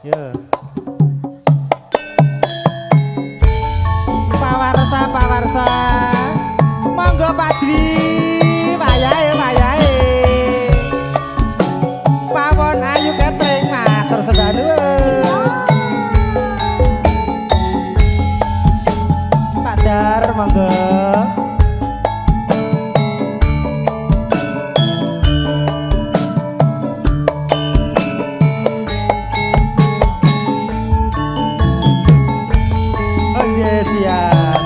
Ya. Pawarsa. Monggo Pak Dwi. Wayahe. Pawon ayu ketring matur sembah nuwun. Pak Dar monggo. Siap.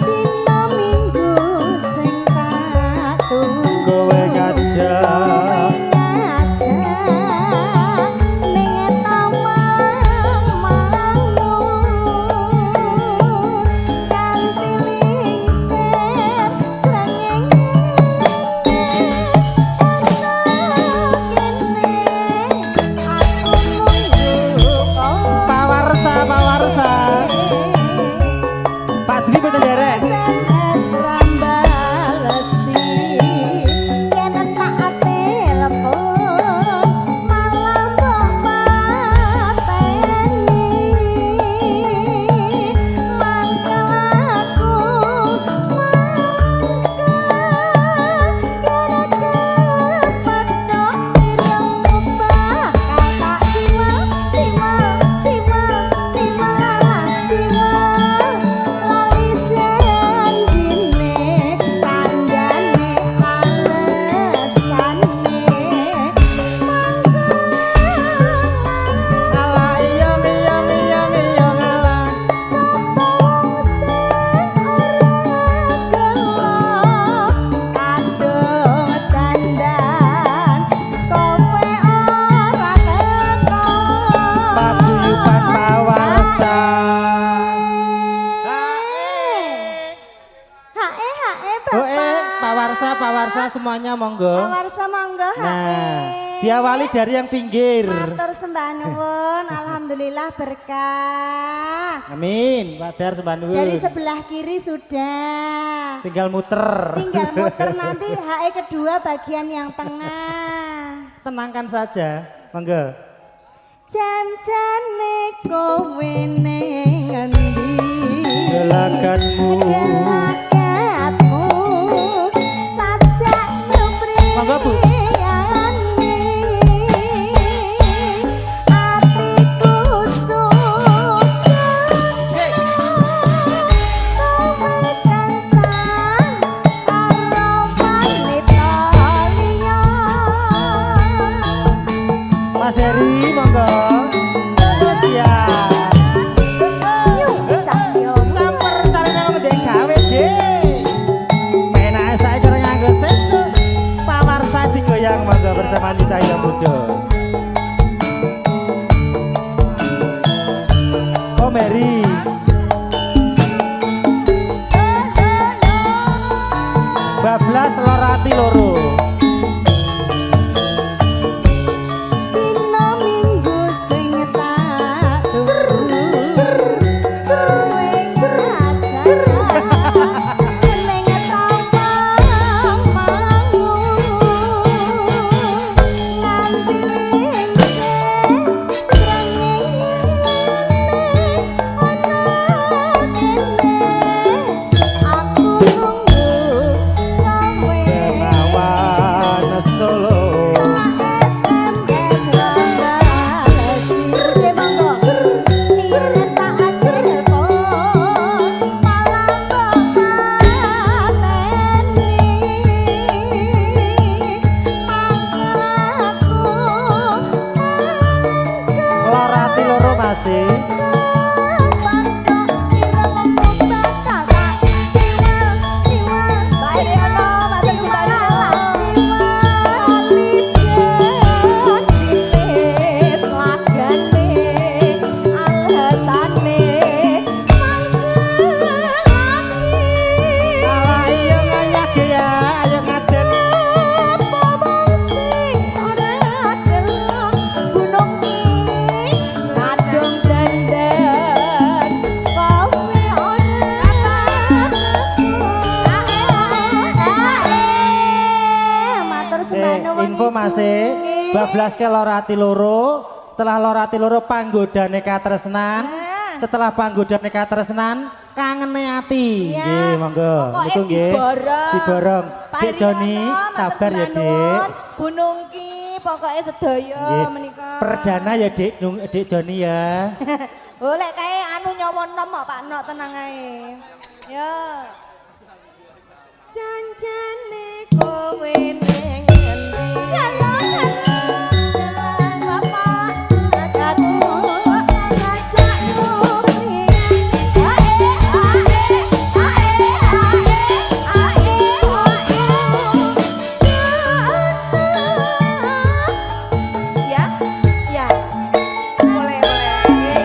Dina minggu sing tak Kowe ngajak ning taman mangu kanthi lingsir srengenge aku nunggu pawarsa. Pak Dwi betul derek. Pawarsa semuanya monggo. Pawarsa monggo. Nah, diawali dari yang pinggir. Matur sembah nuwun, alhamdulillah berkah. Amin, Pak Dar sembah nuwun. Dari sebelah kiri sudah. Tinggal muter. Nanti HE kedua bagian yang tengah. Tenangkan saja, monggo. Janjane kowe ning endi? Gelagatmu. Monggo Bu. Mas Heri monggo. Camper caranya ngomong gawe deh. Penak saya cara nganggo sensu. Pawarsa digoyang monggo bersama Anita yang muncul. Oh Mary. Bablas lorati loro. Masih info masih bablas ke lorati loro, setelah lorati loro panggodane katresnan, setelah panggodane katresnan kangene ati. Iya. Nggih, monggo. Pokoknya Niku nggih. diborong. Diborong. Dik Joni, sabar ya, Dik. Bunungki pokoknya sedaya Nggih. menika. Perdana ya, Dik Joni ya. Oleh kae anu nyawa nom kok Pak Nok tenang ae. Yo. Janjane kowe ning endi? Halo, halo. Bapak, aku ngajak nuri. Ae, ya, ya. Boleh, boleh.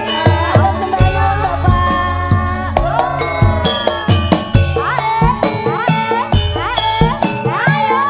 Sembayang Bapak. Ae, ae, ae, ayo.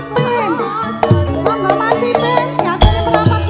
Ipin. Monggo Mas Ipin, jagone merapat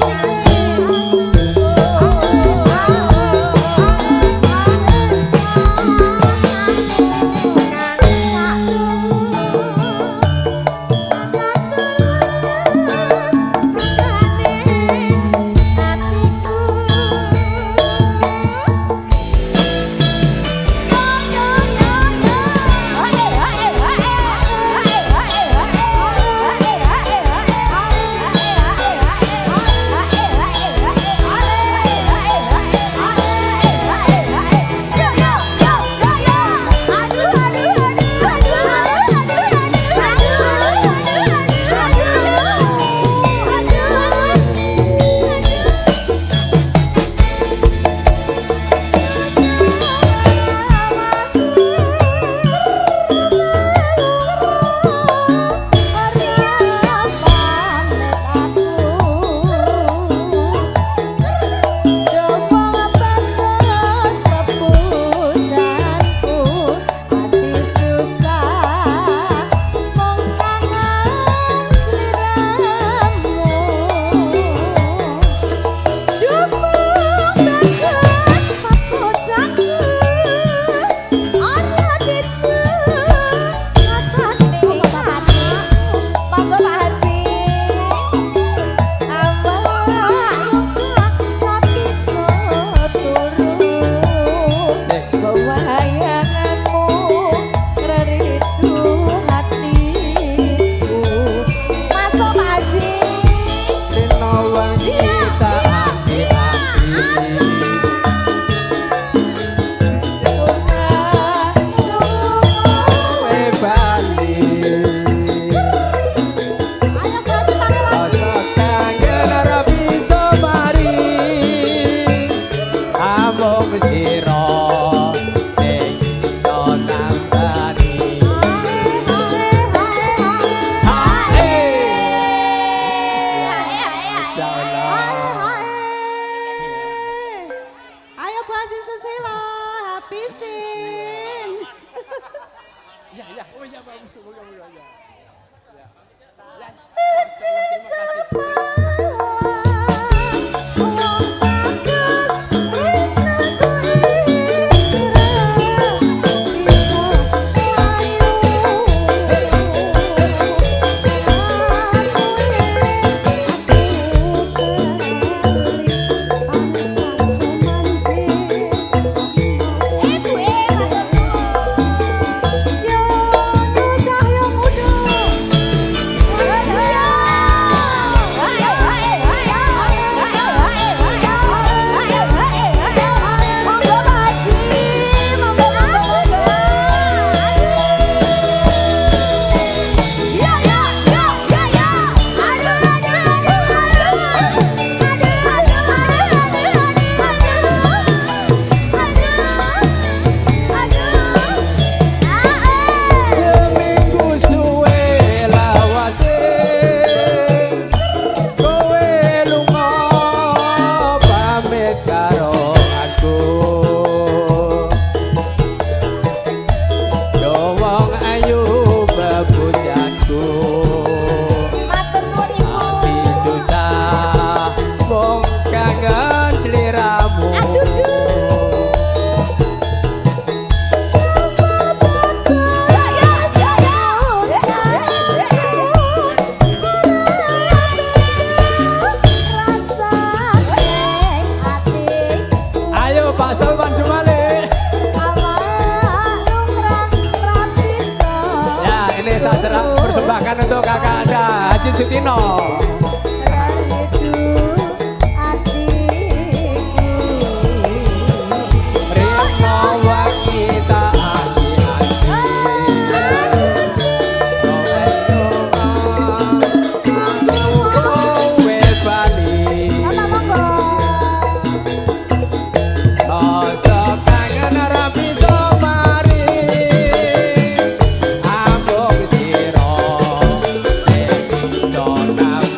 persembahkan untuk kakak Anda Haji Sutino.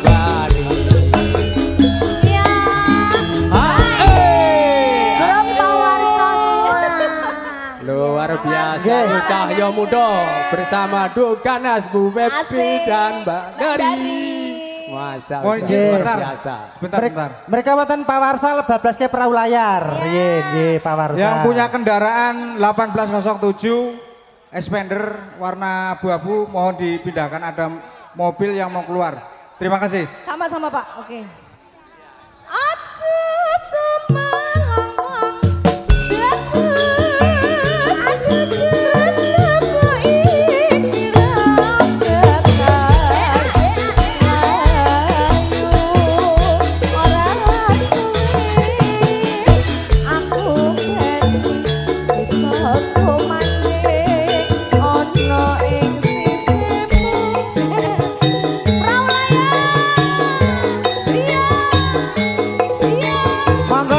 Bye. Cahyo Mundo bersama Dukanas Bu Pepi Asik. dan Mbak Dari. Masa luar biasa. Sebentar. Mereka wonten pawarsa lebablas ke perahu layar. Nggih, pawarsa. Yang punya kendaraan 1807 Expander warna abu-abu mohon dipindahkan, ada mobil yang mau keluar. Terima kasih. Sama-sama Pak, oke. Aja semalang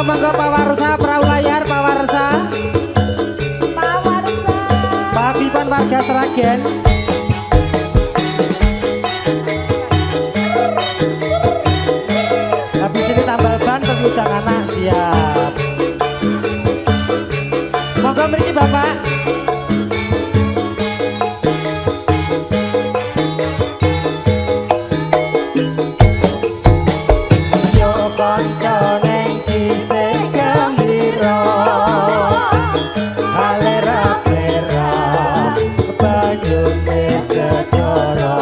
Monggo pawarsa perahu layar pawarsa. Pagipun warga Sragen. Habis ini tambal ban terus udang anak siap. Monggo mriki Bapak. Yo kanca neng kisih gembira, alera-pera banyune segara.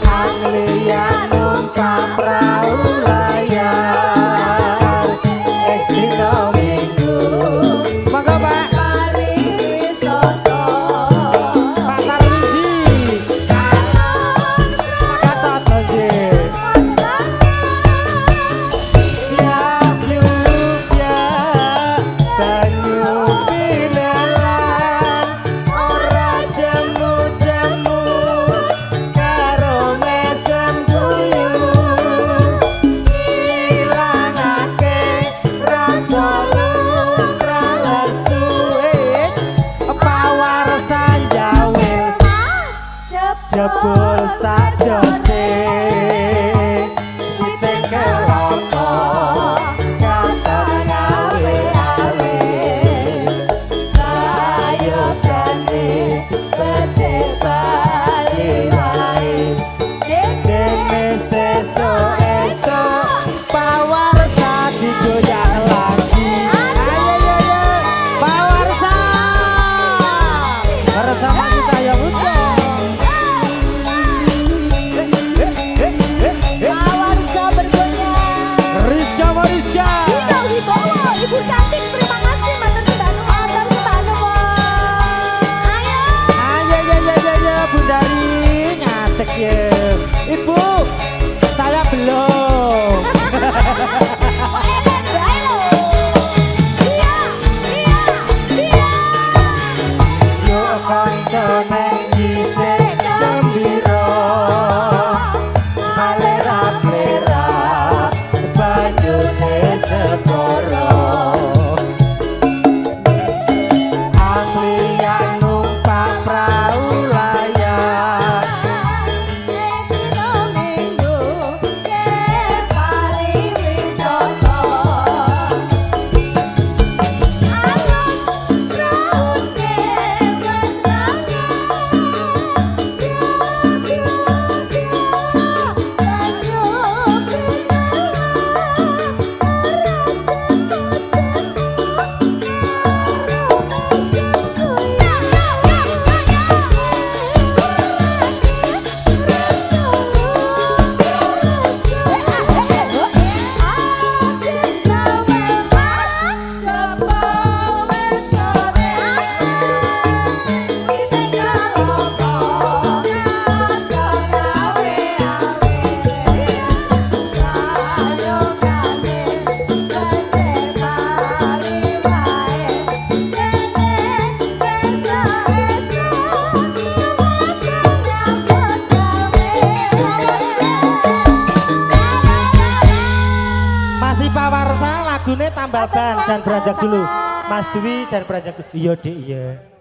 Anglia numpak perahu layar, dina Minggu. Monggo Pak. Pak Tarmizi. Pak Tarmizi. Tiap yupya banyu pinelan, ora jemu-jemu karo mesem guyu, ilangake rasa lumrah lesu. Pawarsa jawe jebul sajose wite kelapa katon awe-awe, kayotane becik bali wae. Dene sesuk-esuk pawarsa digoyang lagi. Ayo pawarsa bersama kita yang muda. Pawarsa bergoyang. Rizka Mariska. Dito Wibowo, Ibu cantik, terima kasih matur sembahnu. Matur sembahnu. Ayo. Ya Bunda Ri ngantek ya. Ibu, saya belum. Yuk kanca neng kisih gembira, alera-plera banyune segara. Anglia numpak perahu layar, lagune tambal ban, jangan beranjak dulu. Mas Dwi jangan beranjak dulu. Iya Dek, iya.